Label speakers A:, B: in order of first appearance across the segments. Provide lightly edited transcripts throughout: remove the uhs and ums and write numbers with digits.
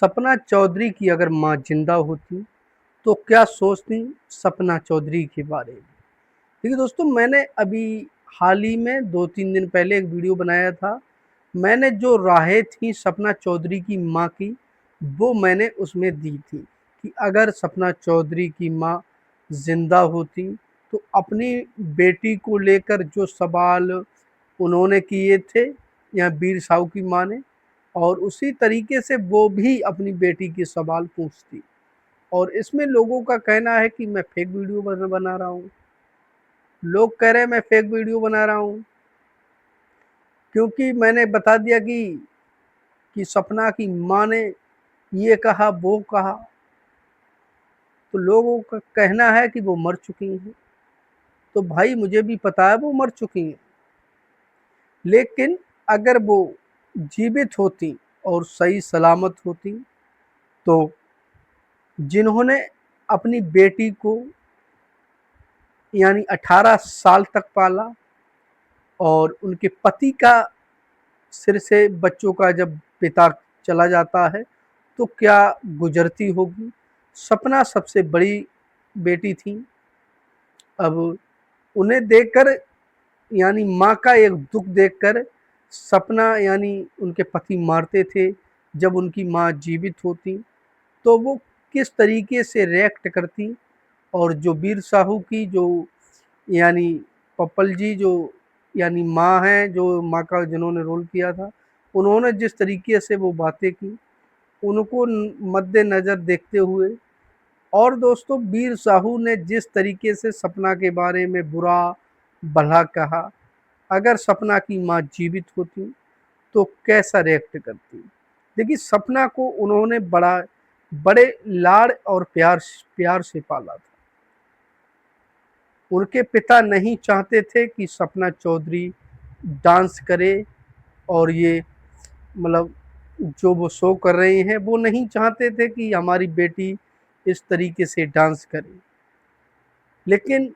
A: सपना चौधरी की अगर माँ जिंदा होती तो क्या सोचती सपना चौधरी के बारे में। देखिए दोस्तों, मैंने अभी हाल ही में 2-3 दिन पहले एक वीडियो बनाया था। मैंने जो राहें थी सपना चौधरी की माँ की, वो मैंने उसमें दी थी कि अगर सपना चौधरी की माँ जिंदा होती तो अपनी बेटी को लेकर जो सवाल उन्होंने किए थे या वीर साहू की माँ ने, और उसी तरीके से वो भी अपनी बेटी के सवाल पूछती। और इसमें लोगों का कहना है कि मैं फेक वीडियो बना रहा हूँ। लोग कह रहे हैं मैं फेक वीडियो बना रहा हूँ क्योंकि मैंने बता दिया कि सपना की माँ ने ये कहा वो कहा। तो लोगों का कहना है कि वो मर चुकी हैं। तो भाई मुझे भी पता है वो मर चुकी हैं, लेकिन अगर वो जीवित होती और सही सलामत होती तो जिन्होंने अपनी बेटी को यानी 18 साल तक पाला और उनके पति का सिर से बच्चों का जब पिता चला जाता है तो क्या गुजरती होगी। सपना सबसे बड़ी बेटी थी। अब उन्हें देखकर यानी माँ का एक दुख देखकर सपना यानी उनके पति मारते थे। जब उनकी माँ जीवित होती तो वो किस तरीके से रिएक्ट करती। और जो वीर साहू की जो यानी पप्पल जी जो यानी माँ हैं, जो माँ का जिन्होंने रोल किया था, उन्होंने जिस तरीके से वो बातें की, उनको मद्देनज़र देखते हुए, और दोस्तों वीर साहू ने जिस तरीके से सपना के बारे में बुरा भला कहा, अगर सपना की माँ जीवित होती तो कैसा रिएक्ट करती। देखिए सपना को उन्होंने बड़े लाड़ और प्यार से पाला था। उनके पिता नहीं चाहते थे कि सपना चौधरी डांस करे, और ये मतलब जो वो शो कर रहे हैं वो नहीं चाहते थे कि हमारी बेटी इस तरीके से डांस करे। लेकिन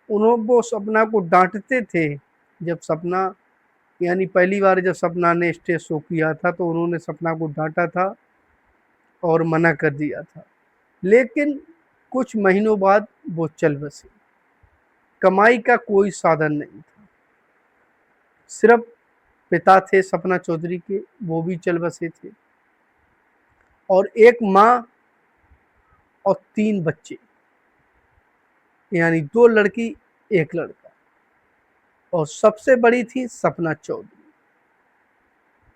A: वो सपना को डांटते थे। जब सपना यानी पहली बार जब सपना ने स्टेज शो किया था तो उन्होंने सपना को डांटा था और मना कर दिया था। लेकिन कुछ महीनों बाद वो चल बसी। कमाई का कोई साधन नहीं था, सिर्फ पिता थे सपना चौधरी के, वो भी चल बसे थे, और एक माँ और 3 बच्चे, यानी 2 लड़की 1 लड़का। और सबसे बड़ी थी सपना चौधरी,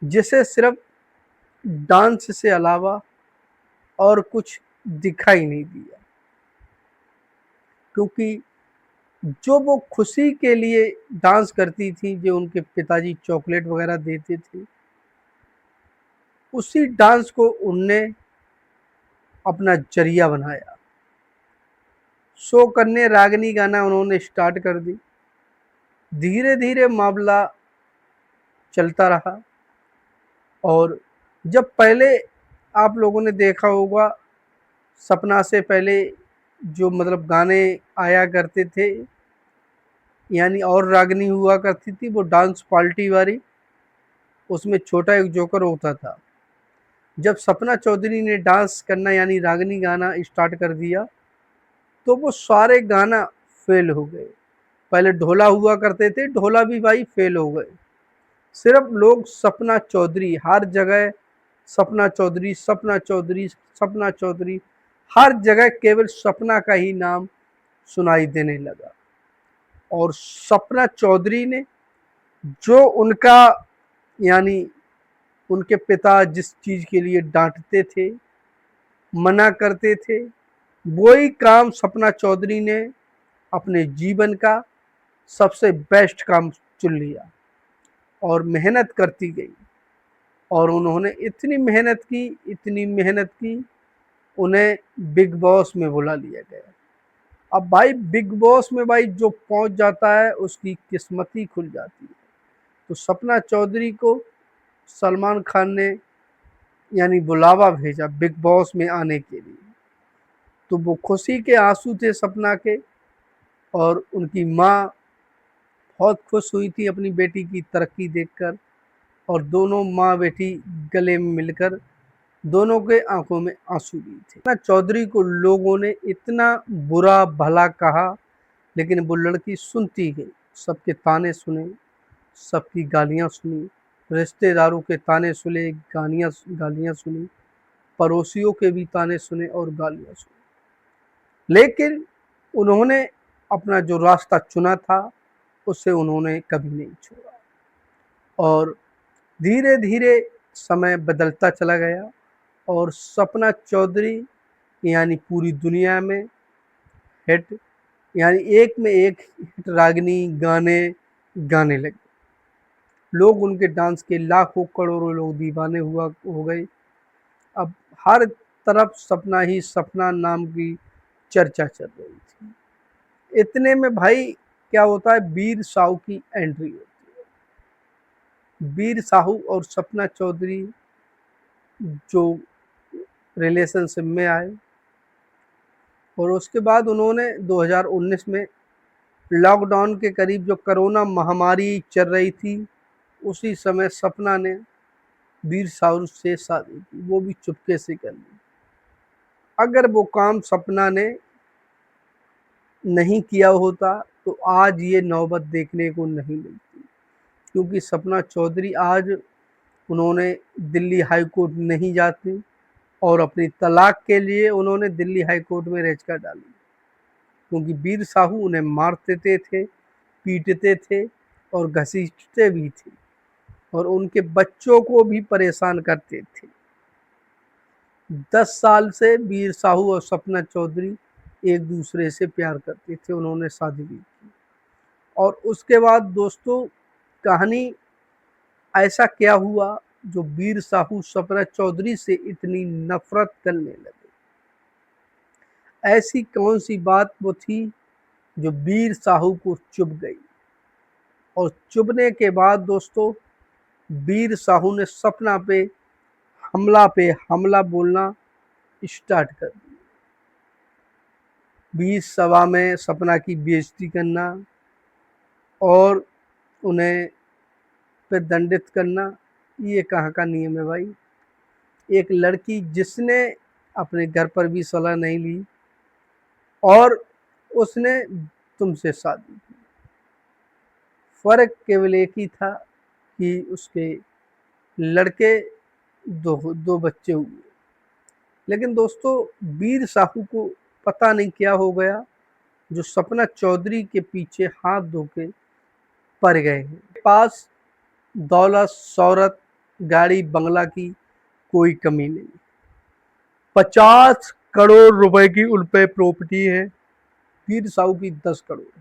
A: जिसे सिर्फ डांस से अलावा और कुछ दिखाई नहीं दिया। क्योंकि जो वो खुशी के लिए डांस करती थी, जो उनके पिताजी चॉकलेट वगैरह देते थे, उसी डांस को उनने अपना जरिया बनाया। शो करने रागनी गाना उन्होंने स्टार्ट कर दी। धीरे धीरे मामला चलता रहा। और जब पहले आप लोगों ने देखा होगा, सपना से पहले जो मतलब गाने आया करते थे यानी और रागनी हुआ करती थी, वो डांस पार्टी वाली, उसमें छोटा एक जोकर होता था। जब सपना चौधरी ने डांस करना यानी रागनी गाना स्टार्ट कर दिया तो वो सारे गाना फेल हो गए। पहले ढोला हुआ करते थे, ढोला भी भाई फेल हो गए। सिर्फ लोग सपना चौधरी हर जगह, सपना चौधरी सपना चौधरी सपना चौधरी, हर जगह केवल सपना का ही नाम सुनाई देने लगा। और सपना चौधरी ने जो उनका यानी उनके पिता जिस चीज़ के लिए डांटते थे, मना करते थे, वही काम सपना चौधरी ने अपने जीवन का सबसे बेस्ट काम चुन लिया और मेहनत करती गई। और उन्होंने इतनी मेहनत की, उन्हें बिग बॉस में बुला लिया गया। अब भाई बिग बॉस में भाई जो पहुंच जाता है उसकी किस्मत ही खुल जाती है। तो सपना चौधरी को सलमान खान ने यानी बुलावा भेजा बिग बॉस में आने के लिए। तो वो खुशी के आंसू थे सपना के, और उनकी माँ बहुत खुश हुई थी अपनी बेटी की तरक्की देखकर। और दोनों माँ बेटी गले में मिलकर दोनों के आंखों में आंसू भी थे। ना चौधरी को लोगों ने इतना बुरा भला कहा, लेकिन वो लड़की सुनती गई। सबके ताने सुने, सबकी गालियां सुनी, रिश्तेदारों के ताने सुने, गालियां गालियां सुनी, पड़ोसियों के भी ताने सुने और गालियां सुनी, लेकिन उन्होंने अपना जो रास्ता चुना था उसे उन्होंने कभी नहीं छोड़ा। और धीरे धीरे समय बदलता चला गया और सपना चौधरी यानी पूरी दुनिया में हिट, यानी एक में एक हिट रागिनी गाने गाने लगे। लोग उनके डांस के लाखों करोड़ों लोग दीवाने हुआ हो गए। अब हर तरफ सपना ही सपना नाम की चर्चा चल रही थी। इतने में भाई क्या होता है, वीर साहू की एंट्री होती है। वीर साहू और सपना चौधरी जो रिलेशनशिप में आए और उसके बाद उन्होंने 2019 में लॉकडाउन के करीब जो कोरोना महामारी चल रही थी, उसी समय सपना ने वीर साहू से शादी की, वो भी चुपके से कर ली। अगर वो काम सपना ने नहीं किया होता तो आज ये नौबत देखने को नहीं मिलती, क्योंकि सपना चौधरी आज उन्होंने दिल्ली हाई कोर्ट नहीं जाती और अपनी तलाक के लिए उन्होंने दिल्ली हाई कोर्ट में याचिका डाली, क्योंकि वीर साहू उन्हें मारते थे, पीटते थे और घसीटते भी थे और उनके बच्चों को भी परेशान करते थे। 10 साल से वीर साहू और सपना चौधरी एक दूसरे से प्यार करते थे, उन्होंने शादी भी की। और उसके बाद दोस्तों कहानी ऐसा क्या हुआ जो वीर साहू सपना चौधरी से इतनी नफरत करने लगे। ऐसी कौन सी बात वो थी जो वीर साहू को चुभ गई, और चुभने के बाद दोस्तों वीर साहू ने सपना पे हमला बोलना स्टार्ट कर दिया। बीच सभा में सपना की बेइज्जती करना और उन्हें पे दंडित करना, ये कहाँ का नियम है भाई। एक लड़की जिसने अपने घर पर भी सलाह नहीं ली और उसने तुमसे शादी की, फर्क केवल एक ही था कि उसके लड़के दो बच्चे हुए। लेकिन दोस्तों वीर साहू को पता नहीं क्या हो गया, जो सपना चौधरी के पीछे हाथ धो के पड़ गए हैं। पास दौलत शौहरत गाड़ी बंगला की कोई कमी नहीं, 50 करोड़ रुपए की उन पे प्रॉपर्टी है, वीर साहू की 10 करोड़।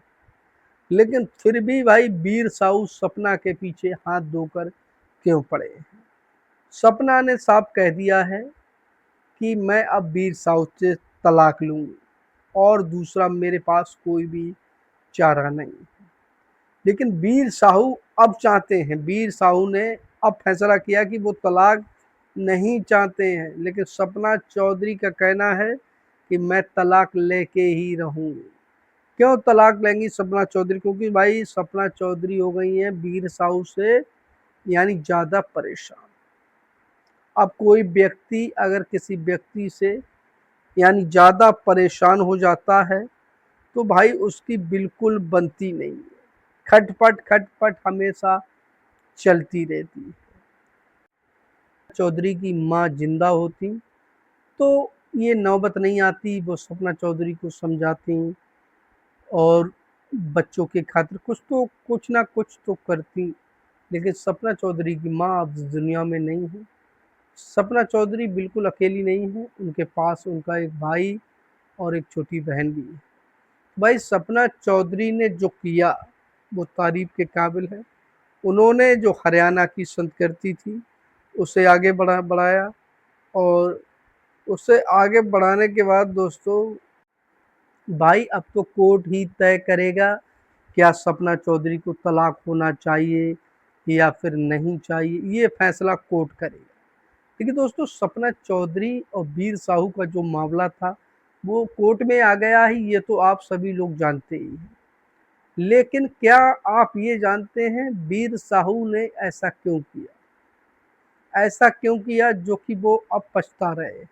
A: लेकिन फिर भी भाई वीर साहू सपना के पीछे हाथ धोकर क्यों पड़े हैं। सपना ने साफ कह दिया है कि मैं अब वीर साहू से तलाक लूंगी और दूसरा मेरे पास कोई भी चारा नहीं। लेकिन वीर साहू अब चाहते हैं, वीर साहू ने अब फैसला किया कि वो तलाक नहीं चाहते हैं, लेकिन सपना चौधरी का कहना है कि मैं तलाक लेके ही रहूंगी। क्यों तलाक लेंगी सपना चौधरी? क्योंकि भाई सपना चौधरी हो गई हैं वीर साहू से यानी ज़्यादा परेशान। अब कोई व्यक्ति अगर किसी व्यक्ति से यानी ज़्यादा परेशान हो जाता है तो भाई उसकी बिल्कुल बनती नहीं है, खटपट हमेशा चलती रहती है। चौधरी की माँ जिंदा होती तो ये नौबत नहीं आती, वो सपना चौधरी को समझाती और बच्चों के खातिर कुछ ना कुछ तो करती। लेकिन सपना चौधरी की माँ अब दुनिया में नहीं है। सपना चौधरी बिल्कुल अकेली नहीं है, उनके पास उनका एक भाई और एक छोटी बहन भी है। भाई सपना चौधरी ने जो किया वो तारीफ के काबिल है। उन्होंने जो हरियाणा की संस्कृति थी उसे आगे बढ़ाया और उसे आगे बढ़ाने के बाद दोस्तों भाई अब तो कोर्ट ही तय करेगा क्या सपना चौधरी को तलाक होना चाहिए या फिर नहीं चाहिए, ये फैसला कोर्ट करेगा। लेकिन दोस्तों सपना चौधरी और वीर साहू का जो मामला था वो कोर्ट में आ गया ही, ये तो आप सभी लोग जानते ही हैं। लेकिन क्या आप ये जानते हैं वीर साहू ने ऐसा क्यों किया? ऐसा क्यों किया जो कि वो अब पछता रहे।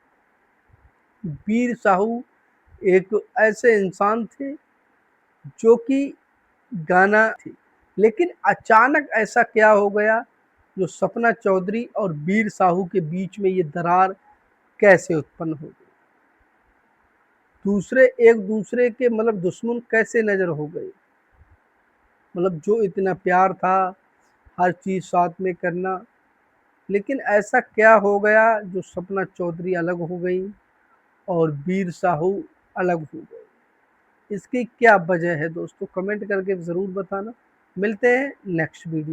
A: वीर साहू एक ऐसे इंसान थे जो कि गाना थी, लेकिन अचानक ऐसा क्या हो गया जो सपना चौधरी और वीर साहू के बीच में ये दरार कैसे उत्पन्न हो गई, दूसरे एक दूसरे के मतलब दुश्मन कैसे नजर हो गए। मतलब जो इतना प्यार था, हर चीज साथ में करना, लेकिन ऐसा क्या हो गया जो सपना चौधरी अलग हो गई और वीर साहू अलग हो गए। इसकी क्या वजह है दोस्तों, कमेंट करके ज़रूर बताना। मिलते हैं नेक्स्ट वीडियो।